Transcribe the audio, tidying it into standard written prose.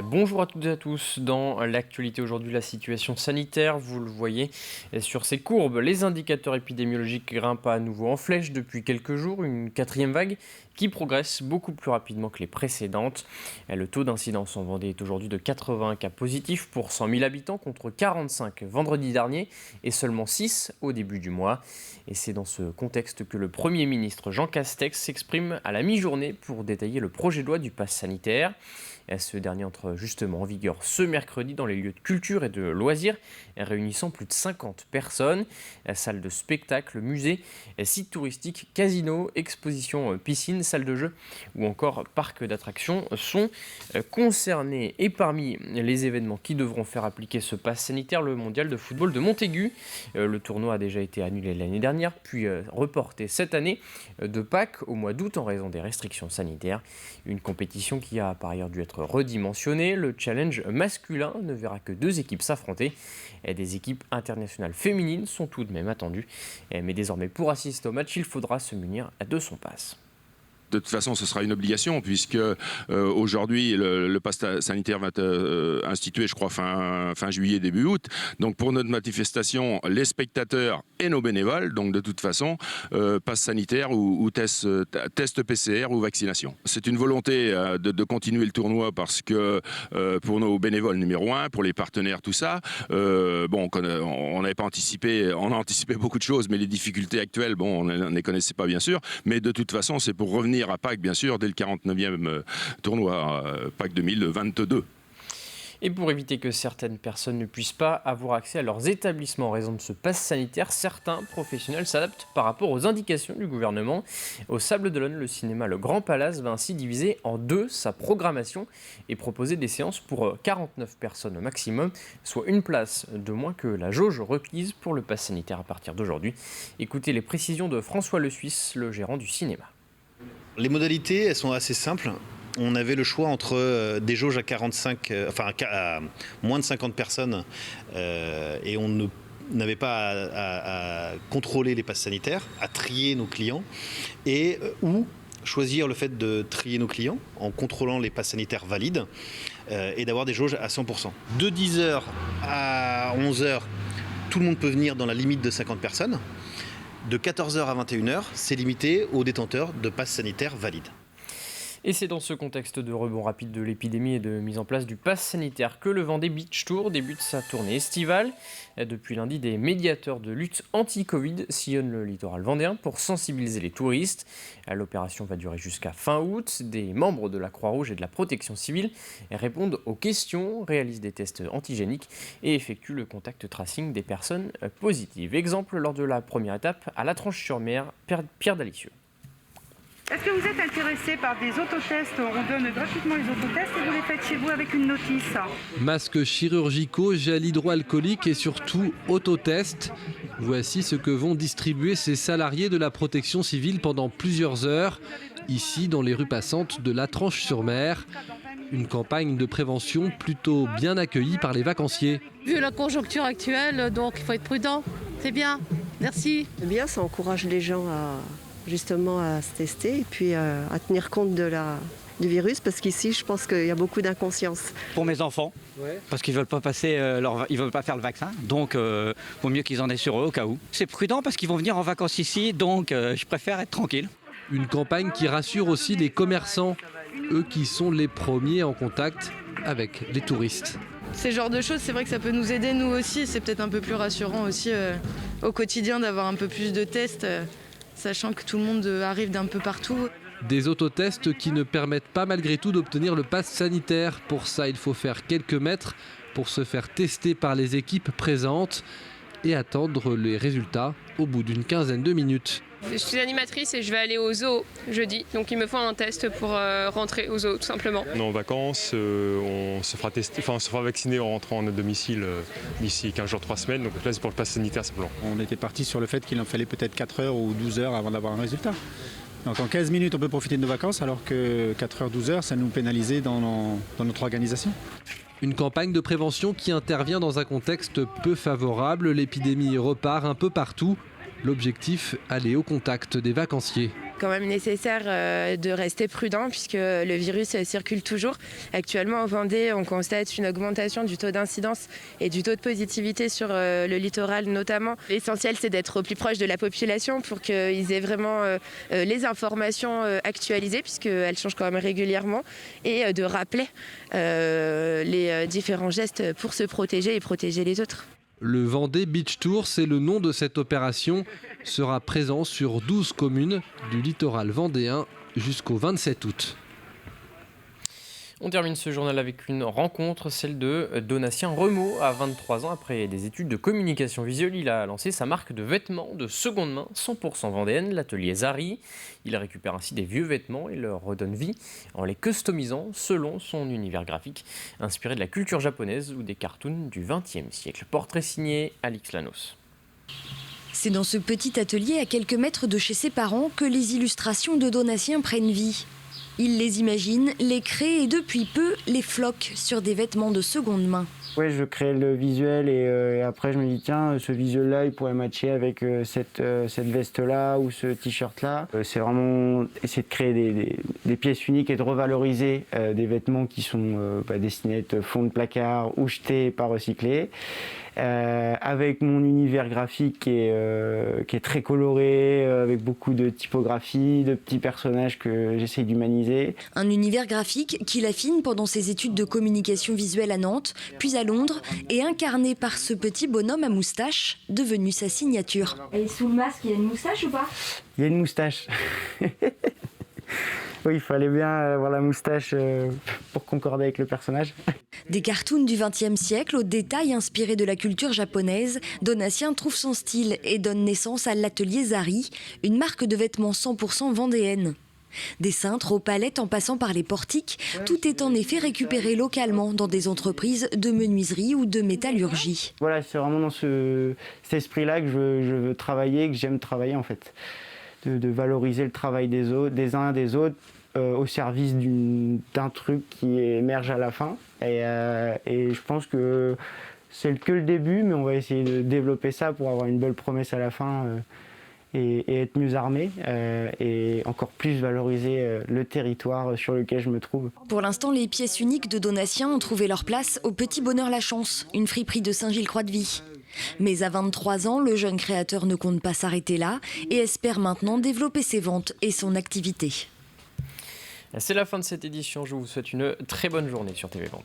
Bonjour à toutes et à tous. Dans l'actualité aujourd'hui, la situation sanitaire, vous le voyez sur ces courbes, les indicateurs épidémiologiques grimpent à nouveau en flèche depuis quelques jours, une quatrième vague qui progresse beaucoup plus rapidement que les précédentes. Le taux d'incidence en Vendée est aujourd'hui de 80 cas positifs pour 100 000 habitants contre 45 vendredi dernier et seulement 6 au début du mois. Et c'est dans ce contexte que le Premier ministre Jean Castex s'exprime à la mi-journée pour détailler le projet de loi du pass sanitaire. Ce dernier entre justement en vigueur ce mercredi dans les lieux de culture et de loisirs, réunissant plus de 50 personnes. Salles de spectacle, musées, sites touristiques, casinos, expositions, piscines, salles de jeux ou encore parcs d'attractions sont concernés. Et parmi les événements qui devront faire appliquer ce pass sanitaire, le mondial de football de Montaigu. Le tournoi a déjà été annulé l'année dernière, puis reporté cette année de Pâques au mois d'août en raison des restrictions sanitaires. Une compétition qui a par ailleurs dû être redimensionné. Le challenge masculin ne verra que 2 équipes s'affronter. Des équipes internationales féminines sont tout de même attendues. Mais désormais, pour assister au match, il faudra se munir de son pass. De toute façon, ce sera une obligation puisque aujourd'hui, le pass sanitaire va être institué, je crois, fin juillet, début août. Donc pour notre manifestation, les spectateurs et nos bénévoles, donc de toute façon, pass sanitaire ou test PCR ou vaccination. C'est une volonté de continuer le tournoi parce que pour nos bénévoles numéro 1, pour les partenaires, tout ça, on n'avait pas anticipé, on a anticipé beaucoup de choses, mais les difficultés actuelles, on ne les connaissait pas bien sûr. Mais de toute façon, c'est pour revenir à Pâques, bien sûr, dès le 49e tournoi, Pâques 2022. Et pour éviter que certaines personnes ne puissent pas avoir accès à leurs établissements en raison de ce pass sanitaire, certains professionnels s'adaptent par rapport aux indications du gouvernement. Au Sable d'Olonne, le cinéma Le Grand Palace va ainsi diviser en 2 sa programmation et proposer des séances pour 49 personnes au maximum, soit une place de moins que la jauge requise pour le pass sanitaire à partir d'aujourd'hui. Écoutez les précisions de François Le Suisse, le gérant du cinéma. Les modalités, elles sont assez simples. On avait le choix entre des jauges à moins de 50 personnes et on n'avait pas à contrôler les passes sanitaires, à trier nos clients ou choisir le fait de trier nos clients en contrôlant les passes sanitaires valides et d'avoir des jauges à 100%. De 10h à 11h, tout le monde peut venir dans la limite de 50 personnes. De 14h à 21h, c'est limité aux détenteurs de passes sanitaires valides. Et c'est dans ce contexte de rebond rapide de l'épidémie et de mise en place du pass sanitaire que le Vendée Beach Tour débute sa tournée estivale. Depuis lundi, des médiateurs de lutte anti-Covid sillonnent le littoral vendéen pour sensibiliser les touristes. L'opération va durer jusqu'à fin août. Des membres de la Croix-Rouge et de la Protection civile répondent aux questions, réalisent des tests antigéniques et effectuent le contact tracing des personnes positives. Exemple lors de la première étape à La Tranche-sur-Mer, Pierre Dalicieux. Est-ce que vous êtes intéressé par des autotests? On donne gratuitement les autotests et vous les faites chez vous avec une notice. Masques chirurgicaux, gel hydroalcoolique et surtout autotests. Voici ce que vont distribuer ces salariés de la protection civile pendant plusieurs heures, ici dans les rues passantes de La Tranche-sur-Mer. Une campagne de prévention plutôt bien accueillie par les vacanciers. Vu la conjoncture actuelle, donc il faut être prudent. C'est bien, merci. C'est bien, ça encourage les gens justement à se tester et puis à tenir compte du virus, parce qu'ici je pense qu'il y a beaucoup d'inconscience. Pour mes enfants, parce qu'ils veulent pas ils veulent pas faire le vaccin, donc vaut mieux qu'ils en aient sur eux au cas où. C'est prudent parce qu'ils vont venir en vacances ici, donc je préfère être tranquille. Une campagne qui rassure aussi les commerçants, eux qui sont les premiers en contact avec les touristes. Ces genres de choses, c'est vrai que ça peut nous aider nous aussi, c'est peut-être un peu plus rassurant aussi au quotidien d'avoir un peu plus de tests. Sachant que tout le monde arrive d'un peu partout. Des autotests qui ne permettent pas malgré tout d'obtenir le pass sanitaire. Pour ça, il faut faire quelques mètres pour se faire tester par les équipes présentes et attendre les résultats au bout d'une quinzaine de minutes. Je suis animatrice et je vais aller au zoo jeudi, donc il me faut un test pour rentrer au zoo tout simplement. On est en vacances, on se fera tester, on se fera vacciner en rentrant à notre domicile d'ici 15 jours, 3 semaines, donc là c'est pour le pass sanitaire simplement. On était parti sur le fait qu'il en fallait peut-être 4 heures ou 12 heures avant d'avoir un résultat. Donc en 15 minutes on peut profiter de nos vacances alors que 4 heures, 12 heures ça nous pénalisait dans notre organisation. Une campagne de prévention qui intervient dans un contexte peu favorable. L'épidémie repart un peu partout. L'objectif, aller au contact des vacanciers. Quand même nécessaire de rester prudent puisque le virus circule toujours. Actuellement en Vendée, on constate une augmentation du taux d'incidence et du taux de positivité sur le littoral notamment. L'essentiel, c'est d'être au plus proche de la population pour qu'ils aient vraiment les informations actualisées puisqu'elles changent quand même régulièrement et de rappeler les différents gestes pour se protéger et protéger les autres. Le Vendée Beach Tour, c'est le nom de cette opération, sera présent sur 12 communes du littoral vendéen jusqu'au 27 août. On termine ce journal avec une rencontre, celle de Donatien Remaud. À 23 ans, après des études de communication visuelle, il a lancé sa marque de vêtements de seconde main 100% vendéenne, l'atelier Zari. Il récupère ainsi des vieux vêtements et leur redonne vie en les customisant selon son univers graphique, inspiré de la culture japonaise ou des cartoons du XXe siècle. Portrait signé Alix Lanos. C'est dans ce petit atelier à quelques mètres de chez ses parents que les illustrations de Donatien prennent vie. Il les imagine, les crée et depuis peu les floque sur des vêtements de seconde main. Ouais, je crée le visuel et après je me dis tiens, ce visuel-là il pourrait matcher avec cette veste-là ou ce t-shirt-là. C'est vraiment essayer de créer des pièces uniques et de revaloriser des vêtements qui sont destinés à être fond de placard ou jetés, pas recyclés. Avec mon univers graphique qui est très coloré, avec beaucoup de typographie, de petits personnages que j'essaie d'humaniser. Un univers graphique qu'il affine pendant ses études de communication visuelle à Nantes, puis à Londres, et incarné par ce petit bonhomme à moustache, devenu sa signature. Et sous le masque, il y a une moustache ou pas? Il y a une moustache. Oui, il fallait bien avoir la moustache pour concorder avec le personnage. Des cartoons du XXe siècle aux détails inspirés de la culture japonaise, Donatien trouve son style et donne naissance à l'atelier Zari, une marque de vêtements 100% vendéenne. Des cintres aux palettes en passant par les portiques, tout est en effet récupéré localement dans des entreprises de menuiserie ou de métallurgie. Voilà, c'est vraiment dans cet esprit-là que je veux travailler, que j'aime travailler en fait. De valoriser le travail des autres, des uns des autres, au service d'un truc qui émerge à la fin. Et je pense que c'est que le début, mais on va essayer de développer ça pour avoir une belle promesse à la fin et être mieux armé et encore plus valoriser le territoire sur lequel je me trouve. Pour l'instant, les pièces uniques de Donatien ont trouvé leur place au Petit Bonheur La Chance, une friperie de Saint-Gilles-Croix-de-Vie. Mais à 23 ans, le jeune créateur ne compte pas s'arrêter là et espère maintenant développer ses ventes et son activité. C'est la fin de cette édition. Je vous souhaite une très bonne journée sur TV Vendée.